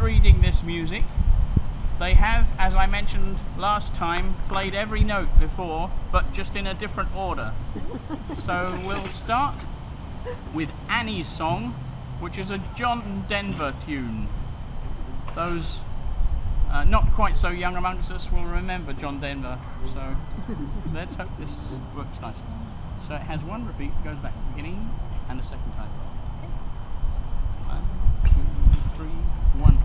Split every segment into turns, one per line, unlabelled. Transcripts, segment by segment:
proofreading this music. They have, as I mentioned last time, played every note before, but just in a different order. So we'll start with Annie's Song, which is a John Denver tune. Those not quite so young amongst us will remember John Denver, so let's hope this works nicely. So it has one repeat, goes back to the beginning, and a second time. 1, 2, 3, 1.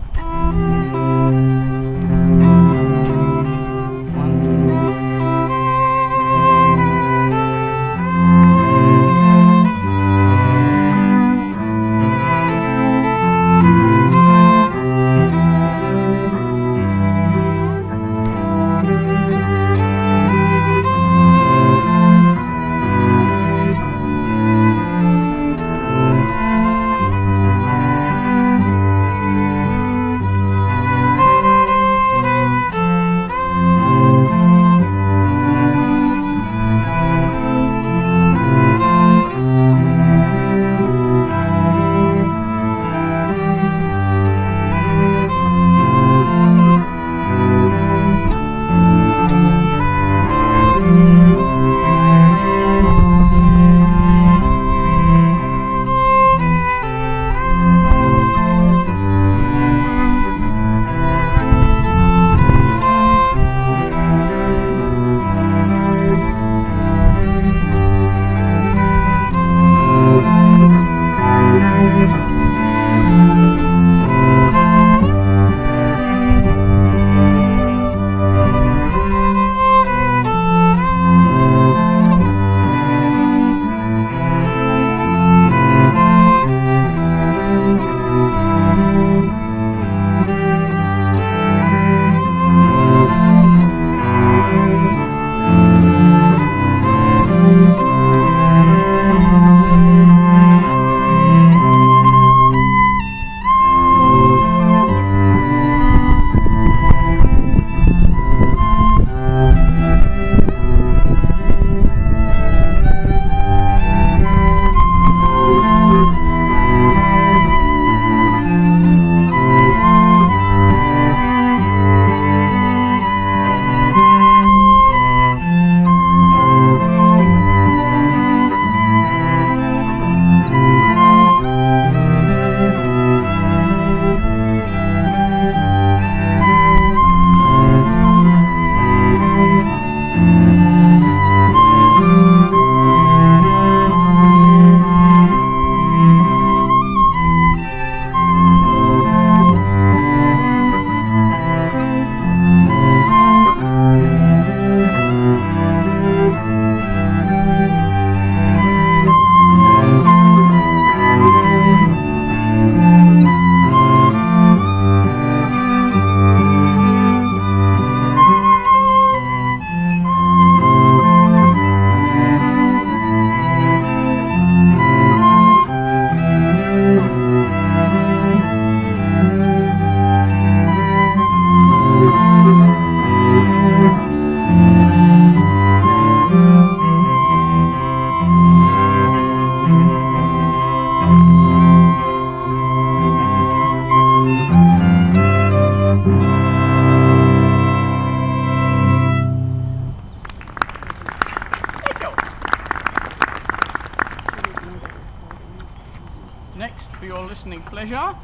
Next, for your listening pleasure,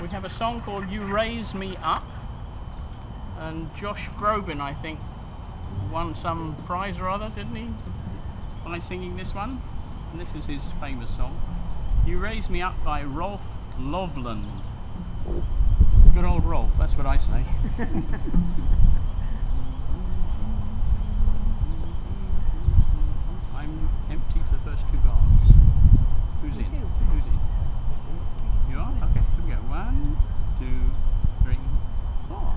we have a song called You Raise Me Up, and Josh Groban, I think, won some prize or other, didn't he, by singing this one? And this is his famous song, You Raise Me Up by Rolf Lovland. Good old Rolf, that's what I say. I'm empty for the first two bars. Who's in? Who's in? You are? Okay, here we go. 1, 2, 3, 4.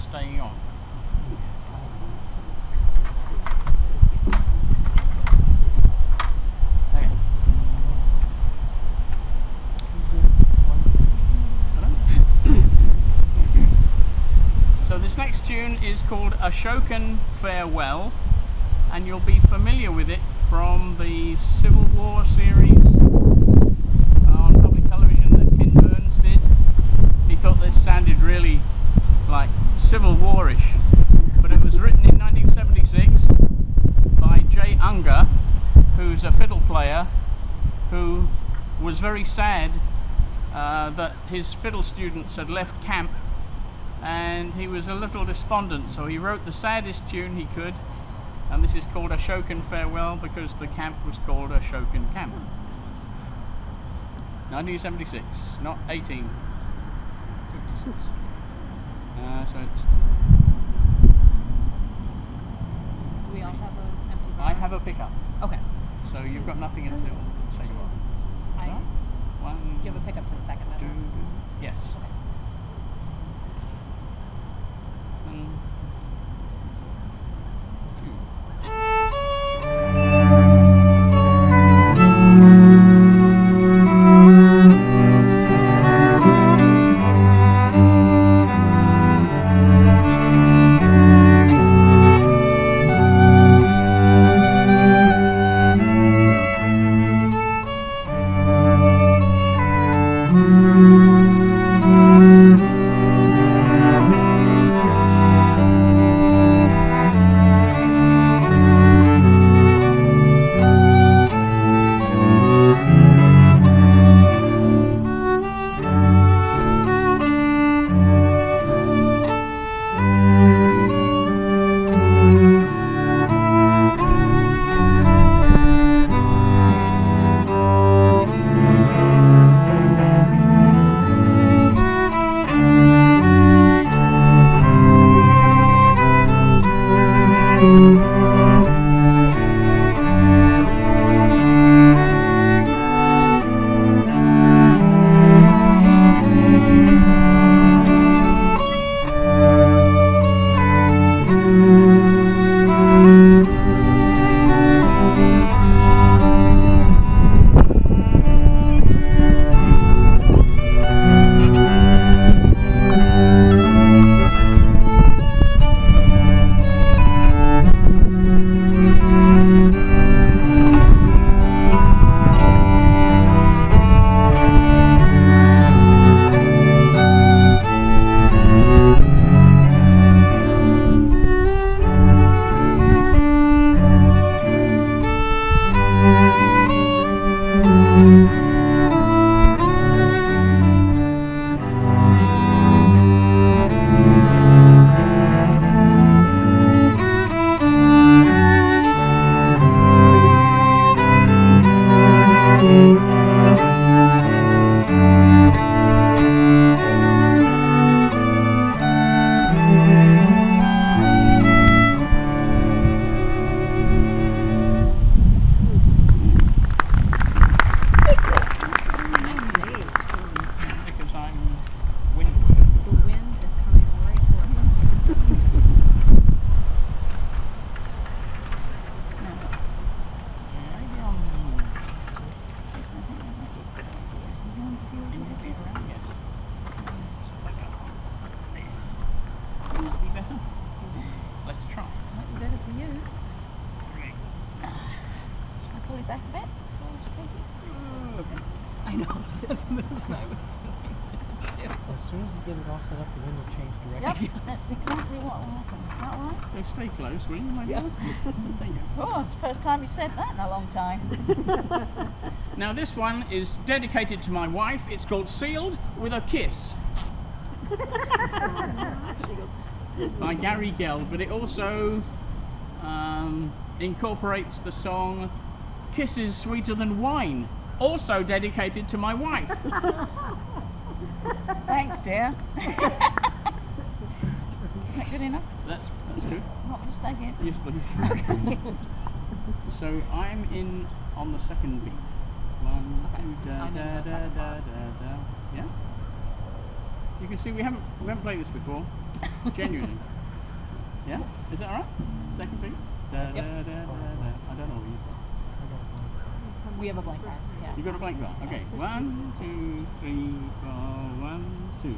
staying on. Okay. So this next tune is called Ashokan Farewell, and you'll be familiar with it from the Civil War series on public television that Ken Burns did. He thought this sounded really like Civil War-ish, but it was written in 1976 by Jay Unger, who's a fiddle player who was very sad that his fiddle students had left camp, and he was a little despondent, so he wrote the saddest tune he could, and this is called Ashokan Farewell because the camp was called Ashokan Camp. 1976, not 1856. So it's...
Do we all have an empty bar?
I have a pickup.
Okay.
So you've got nothing until, say you are.
I,
One,
you have a pickup to the second
two,
measure?
yes.
Okay.
back a bit?
I know. That's what I was doing.
As soon as you get it all set up, the wind will change direction.
Yep, that's exactly what will happen. Is that right?
So stay close, will you, my dear? Thank you.
Oh, it's the first time you said that in a long time.
Now this one is dedicated to my wife. It's called Sealed with a Kiss by Gary Geld, but it also incorporates the song Kisses Sweeter Than Wine, also dedicated to my wife.
Thanks, dear. Is that good enough?
That's good.
Want me to stay here?
Yes, please.
Okay.
So I'm in on the second beat. One,
Okay,
two, da
I'm in
da
the
da
second
da
part.
da da. Yeah. You can see we haven't played this before. Genuinely. Yeah? Is that alright? Second beat? Da, da,
Yep.
da, da, da. I don't know what you've got.
We have a blank bar. Yeah.
You've got a blank bar. Okay. 1, 2, 3, 4, 1, 2.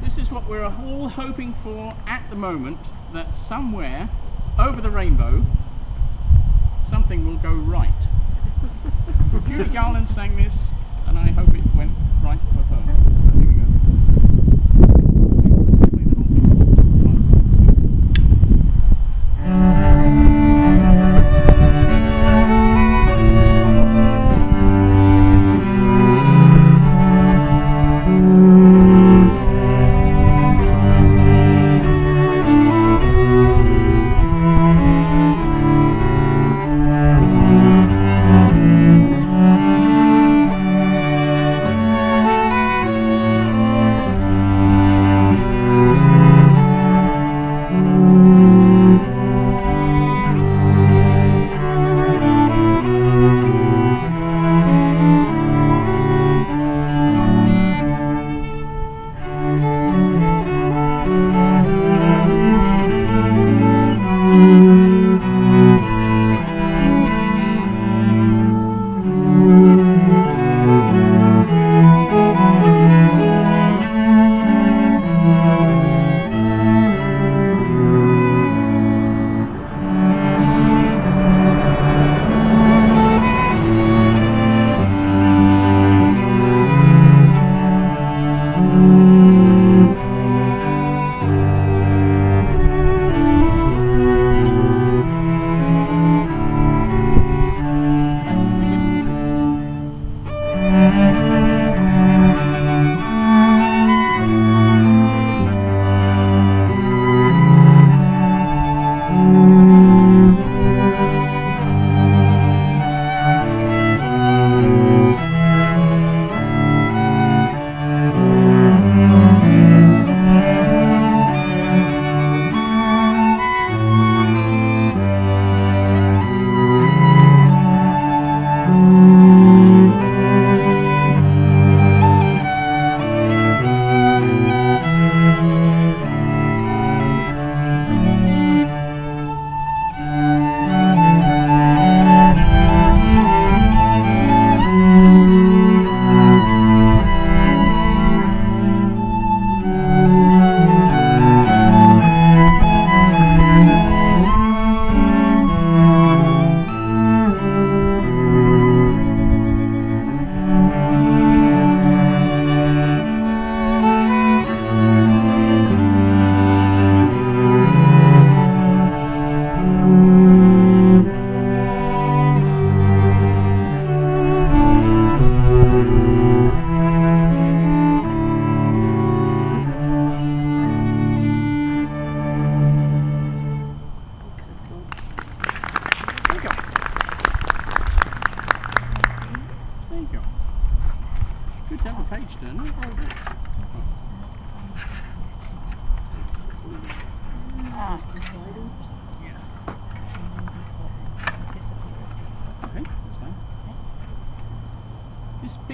This is what we're all hoping for at the moment, that somewhere over the rainbow something will go right. Judy Garland sang this and I hope it went right for her. Here we go.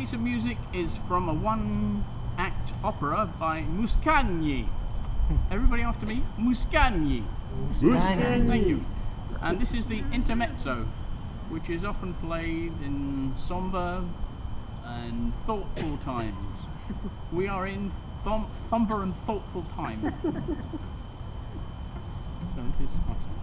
piece of music is from a one-act opera by Muscagni. Everybody after me? Muscagni. Thank you. And this is the intermezzo, which is often played in somber and thoughtful times. We are in somber and thoughtful times. So this is awesome.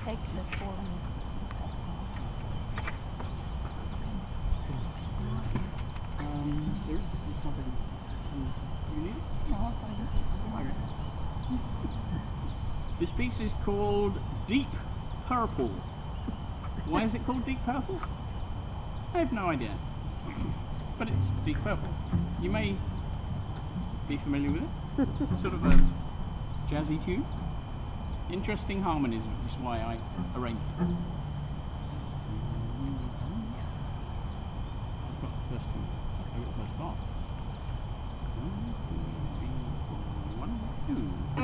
Peg has fallen.
There's something you need.
No, I find it.
This piece is called Deep Purple. Why is it called Deep Purple? I have no idea. But it's Deep Purple. You may be familiar with it. Sort of a jazzy tune. Interesting harmonies, which is why I arranged it. I've got the first two. I've got the first part. 1, 2, 3, 1, 2.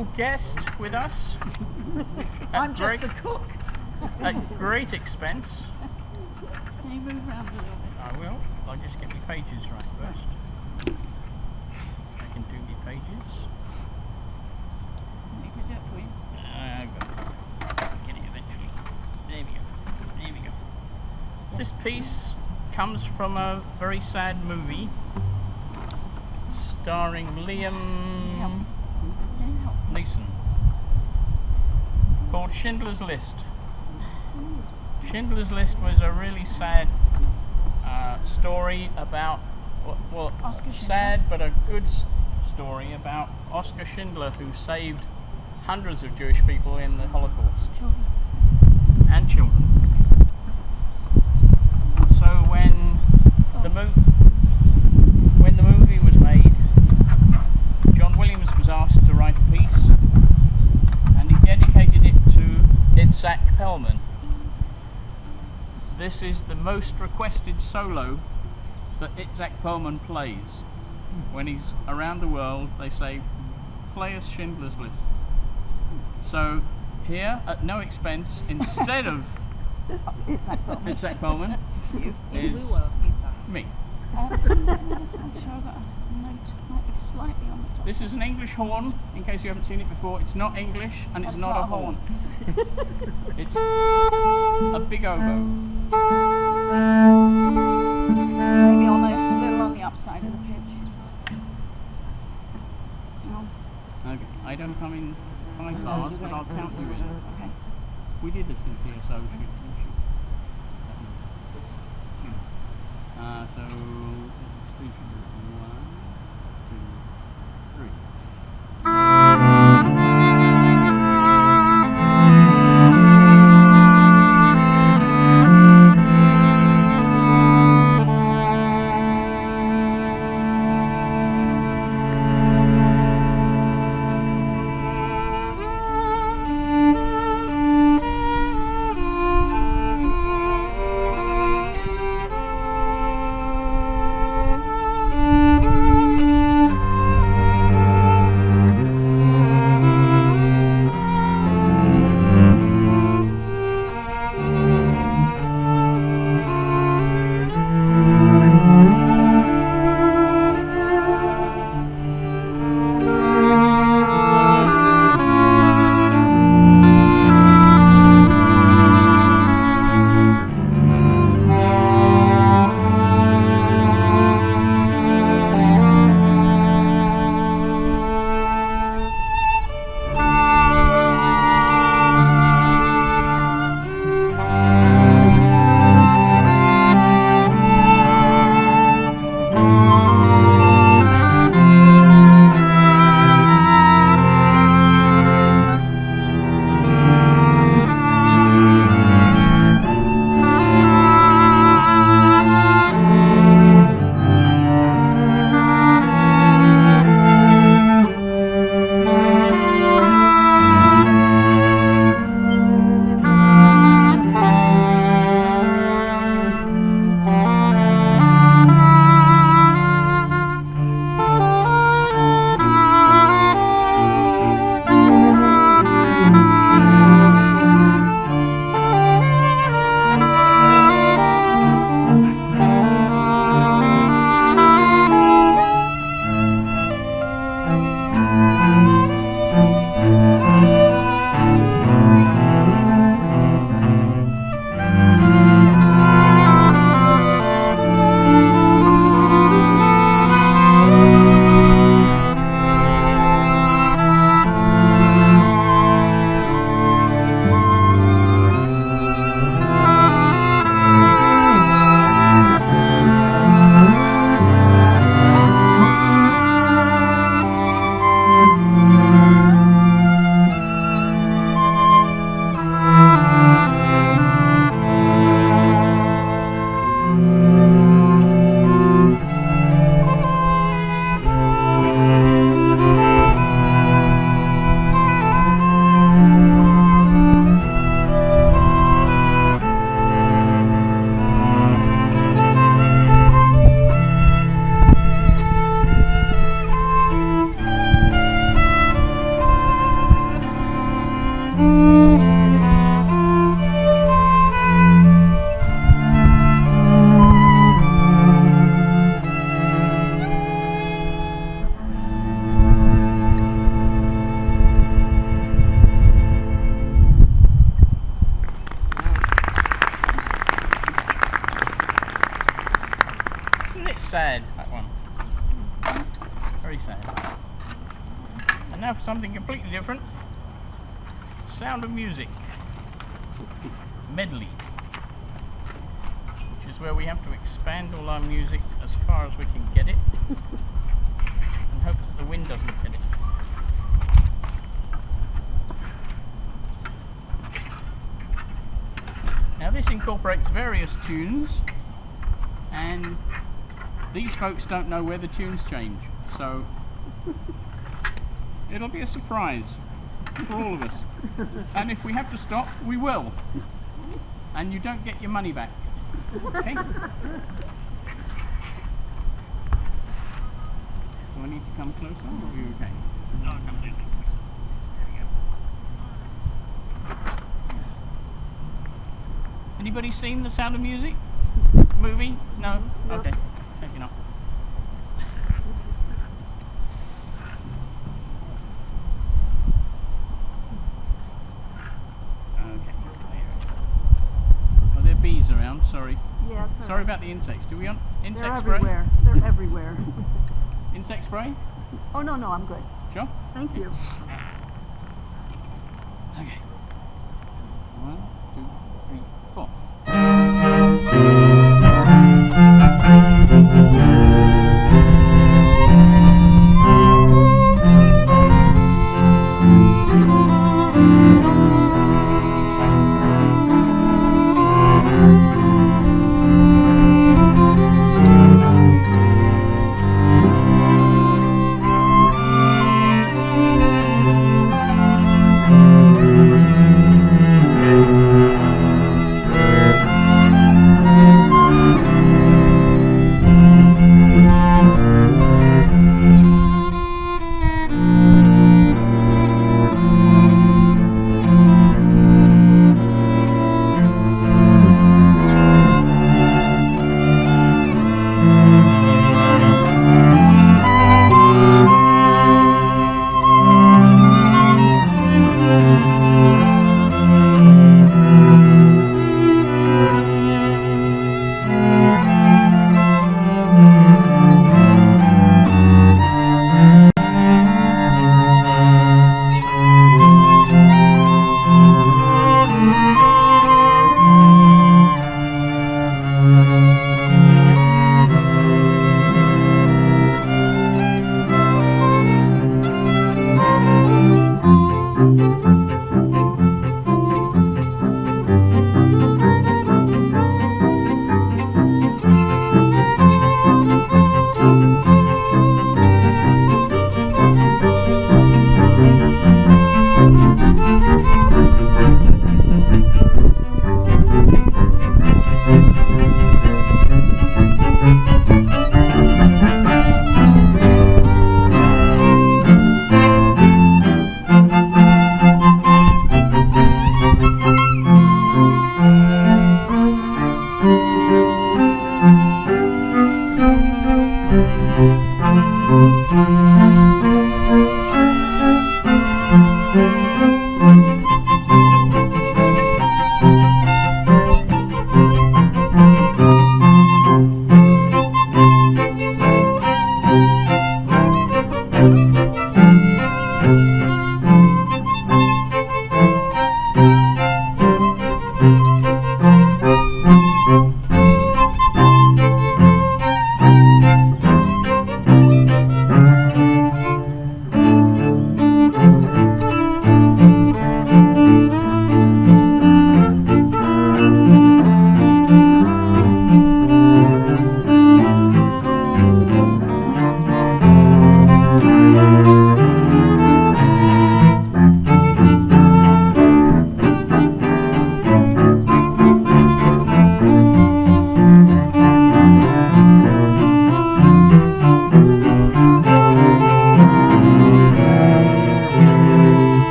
special guest with us.
I'm just the cook.
At great expense.
Can you move around a little bit?
I will. I'll just get my pages right first. I can do my pages.
Want me to do it for you?
I'll get it eventually. There we go. There we go. This piece comes from a very sad movie starring Liam Neeson called Schindler's List. Schindler's List was a really sad story about, well,
Oskar Schindler.
sad but a good story about Oskar Schindler, who saved hundreds of Jewish people in the Holocaust.
Children.
And children. So when the movie was made, John Williams was asked to write a piece, and he dedicated it to Itzhak Perlman. This is the most requested solo that Itzhak Perlman plays. When he's around the world, they say, play us Schindler's List. So here, at no expense, instead of Itzhak Perlman,
In
is
lieu of pizza.
me.
Let me just make sure that a note might be slightly on the top.
This is an English horn, in case you haven't seen it before. It's not English, and it's not a horn. It's a big oboe.
Maybe on a little on the upside of the pitch. No.
Okay, I don't come in 5 bars, but I'll count you in.
Okay.
We did this in PSO shoot. So let's do 1, 2, 3. Sound of Music medley, which is where we have to expand all our music as far as we can get it and hope that the wind doesn't hit it. Now this incorporates various tunes, and these folks don't know where the tunes change, so it'll be a surprise for all of us. And if we have to stop, we will. And you don't get your money back. Okay? Do I need to come closer, or are you okay? No, come a little bit closer. There we go. Anybody seen The Sound of Music? Movie? No? Okay. Maybe not. Bees around, sorry.
Yeah, it's
sorry about the insects. Do we want insect
They're
spray?
everywhere. They're everywhere.
Insect spray?
Oh, no, I'm good.
Sure?
Thank you.
Okay. 1, 2, 3, 4.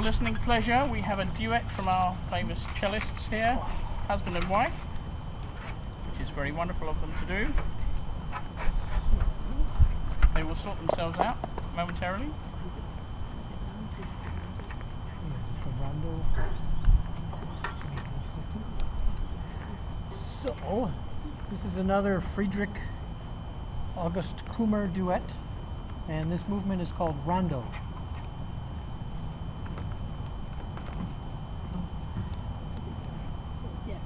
your listening pleasure, we have a duet from our famous cellists here, husband and wife, which is very wonderful of them to do. They will sort themselves out momentarily.
So, this is another Friedrich August Kummer duet, and this movement is called Rondo.
Yeah.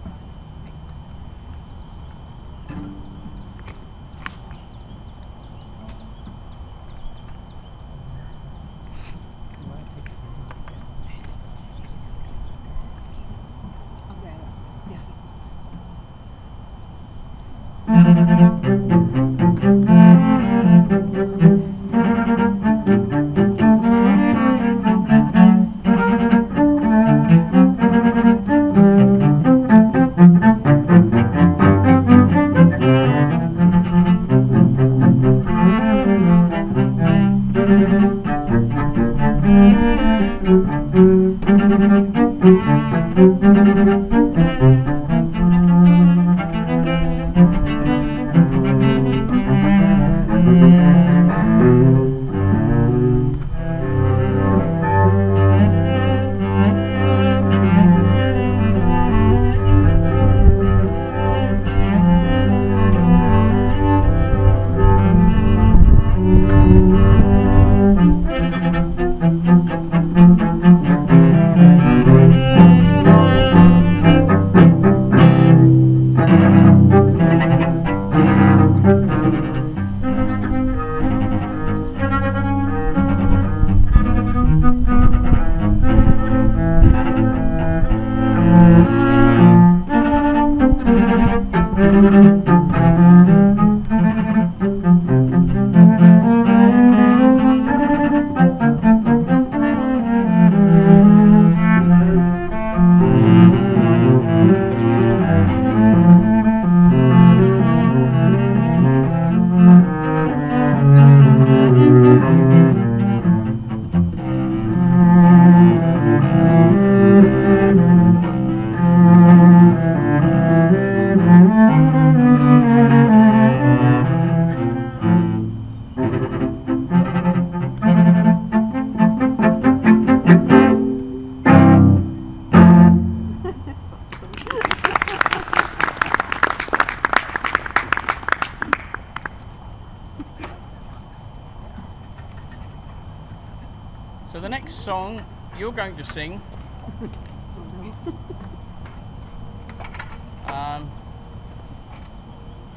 So the next song you're going to sing and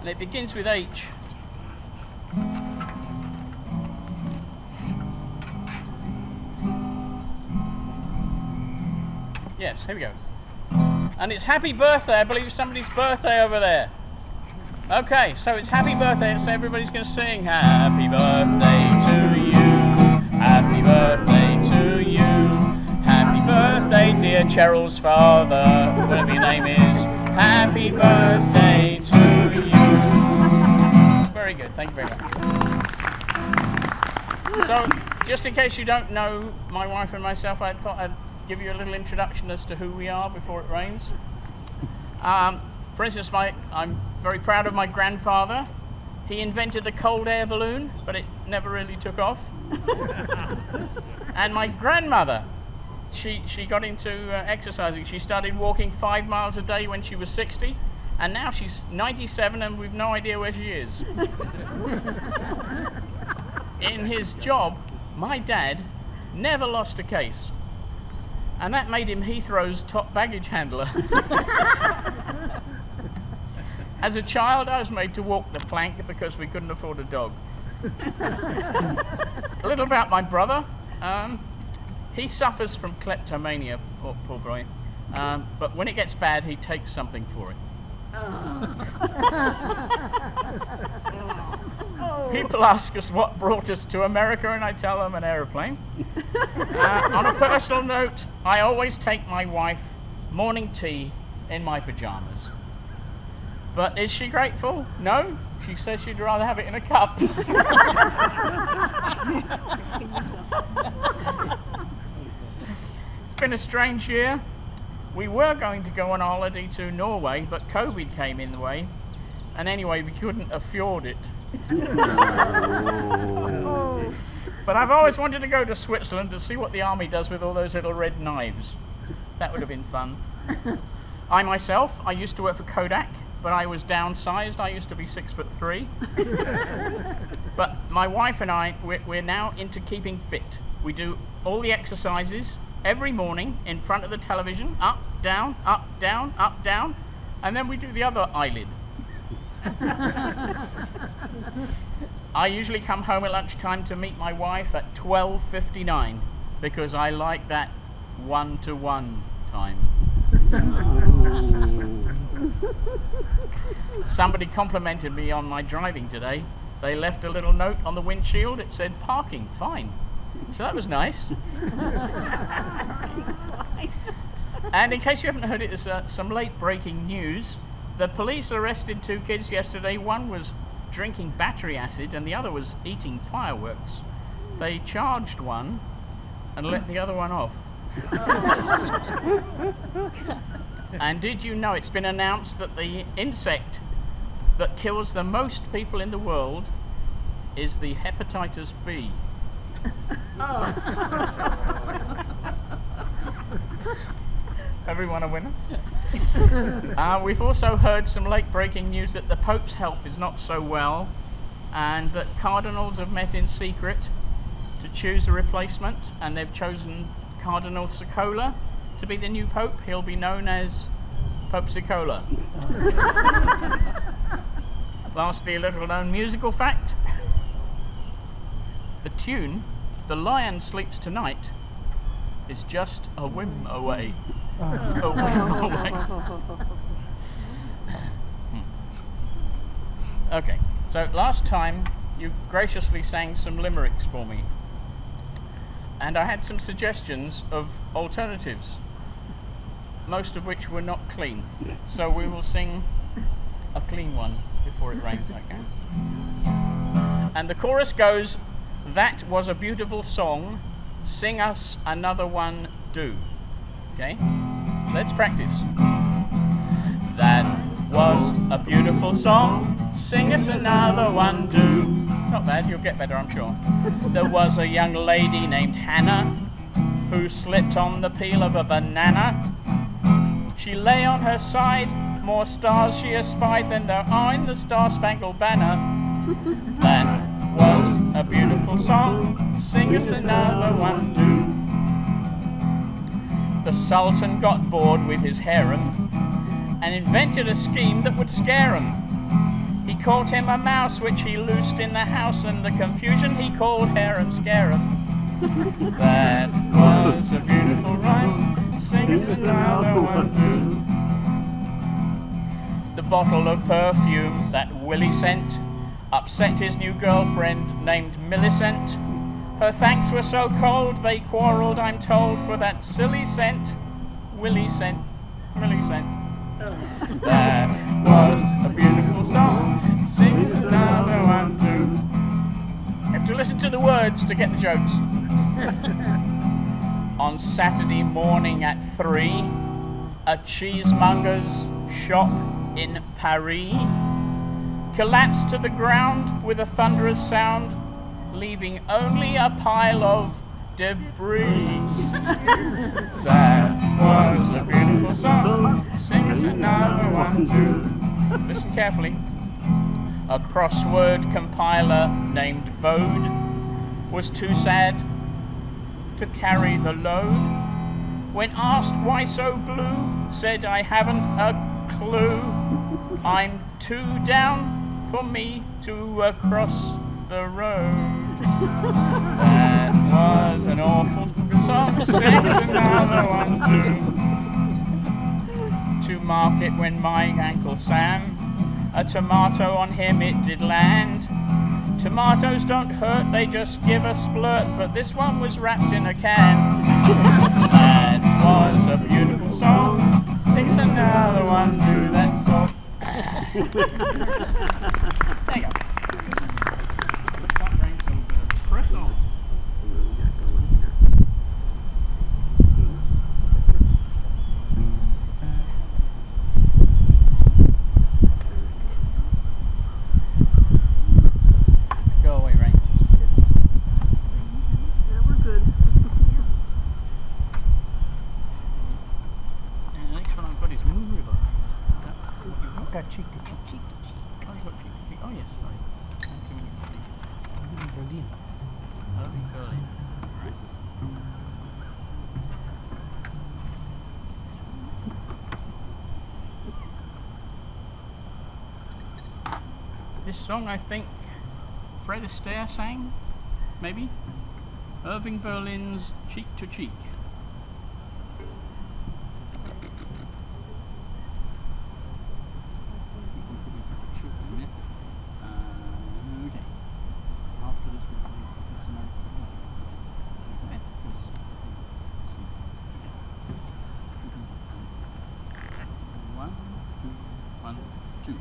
it begins with H. Yes, here we go. And it's happy birthday. I believe it's somebody's birthday over there. Okay, so it's happy birthday, so everybody's going to sing happy birthday to you, happy birthday to you, happy birthday dear Cheryl's father, whatever your name is, happy birthday to you. Very good, thank you very much. So, just in case you don't know my wife and myself, I thought I'd give you a little introduction as to who we are before it rains. For instance, I'm very proud of my grandfather. He invented the cold air balloon, but it never really took off. And my grandmother, she got into exercising. She started walking 5 miles a day when she was 60, and now she's 97 and we've no idea where she is. In his job, my dad never lost a case, and that made him Heathrow's top baggage handler. As a child, I was made to walk the plank because we couldn't afford a dog. A little about my brother. He suffers from kleptomania, poor boy. But when it gets bad, he takes something for it. People ask us what brought us to America, and I tell them an aeroplane. On a personal note, I always take my wife morning tea in my pajamas. But is she grateful? No. She says she'd rather have it in a cup. been a strange year. We were going to go on holiday to Norway, but COVID came in the way. And anyway, we couldn't afford it. But I've always wanted to go to Switzerland to see what the army does with all those little red knives. That would have been fun. I myself, I used to work for Kodak, but I was downsized. I used to be 6'3". But my wife and I, we're now into keeping fit. We do all the exercises every morning in front of the television, up, down, up, down, up, down, and then we do the other eyelid. I usually come home at lunchtime to meet my wife at 12:59 because I like that one-to-one time. Somebody complimented me on my driving today. They left a little note on the windshield. It said, "Parking fine." So that was nice. And in case you haven't heard it, there's some late breaking news. The police arrested 2 kids yesterday. One was drinking battery acid and the other was eating fireworks. They charged one and let the other one off. And did you know it's been announced that the insect that kills the most people in the world is the hepatitis B? Everyone a winner? We've also heard some late breaking news that the Pope's health is not so well and that cardinals have met in secret to choose a replacement, and they've chosen Cardinal Cicola to be the new Pope. He'll be known as Pope Cicola. Lastly, a little known musical fact. The tune, "The Lion Sleeps Tonight," is just a whim away. A whim away. Okay, so last time you graciously sang some limericks for me. And I had some suggestions of alternatives, most of which were not clean. So we will sing a clean one before it rains, okay? And the chorus goes, "That was a beautiful song, sing us another one do." Okay? Let's practice. That was a beautiful song, sing us another one do. Not bad, you'll get better, I'm sure. There was a young lady named Hannah who slipped on the peel of a banana. She lay on her side, more stars she espied than there are in the Star-Spangled Banner. That was a beautiful song, sing us another one do. The Sultan got bored with his harem and invented a scheme that would scare him. He caught him a mouse which he loosed in the house, and the confusion he called harem scarum. That was a beautiful rhyme, sing us another one too. The bottle of perfume that Willie sent upset his new girlfriend named Millicent. Her thanks were so cold they quarrelled, I'm told, for that silly scent Willie sent, Millie sent. That was a beautiful song, sing us another one too. You have to listen to the words to get the jokes. On Saturday morning at 3, a cheesemonger's shop in Paris collapsed to the ground with a thunderous sound, leaving only a pile of debris. That was a beautiful song, sing us another one too. Listen carefully. A crossword compiler named Bode was too sad to carry the load. When asked why so blue, said I haven't a clue. I'm too down for me to cross the road. That was an awful song, sing us another one too. To market when my Uncle Sam, a tomato on him it did land. Tomatoes don't hurt, they just give a splurt, but this one was wrapped in a can. That was a beautiful song, sing us another one too, that's all. There you go.
I've got cheek to cheek.
Cheek to cheek.
Oh, you got cheek to cheek. Oh, yes, sorry. Thank you,
Berlin.
Irving Berlin. Right. This song, I think, Fred Astaire sang, maybe? Irving Berlin's Cheek to Cheek. Okay. After this, we'll play some more. Okay. One, two.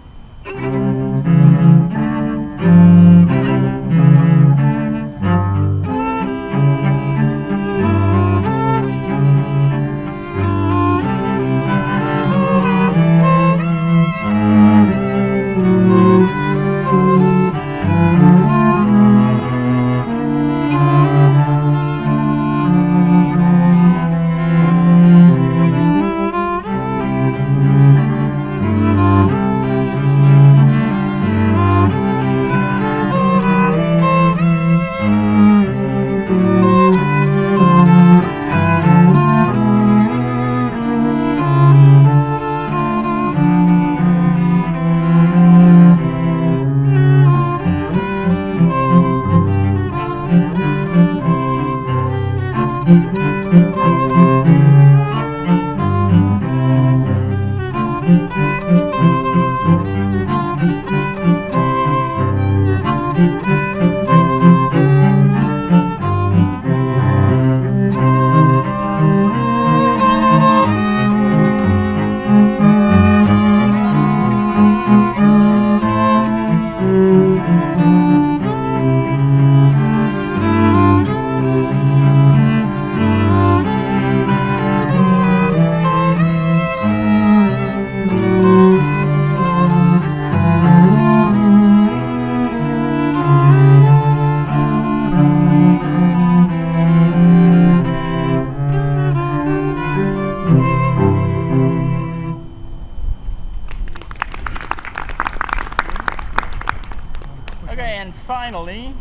Okay, and finally,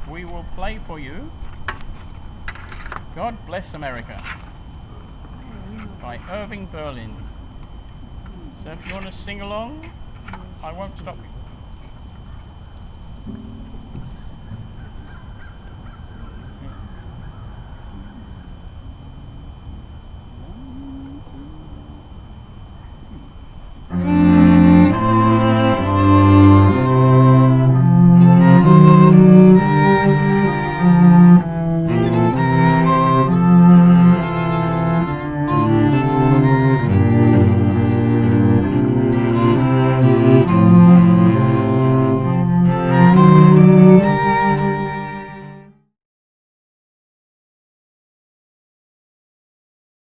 we will play for you God Bless America by Irving Berlin. So if you want to sing along, I won't stop you.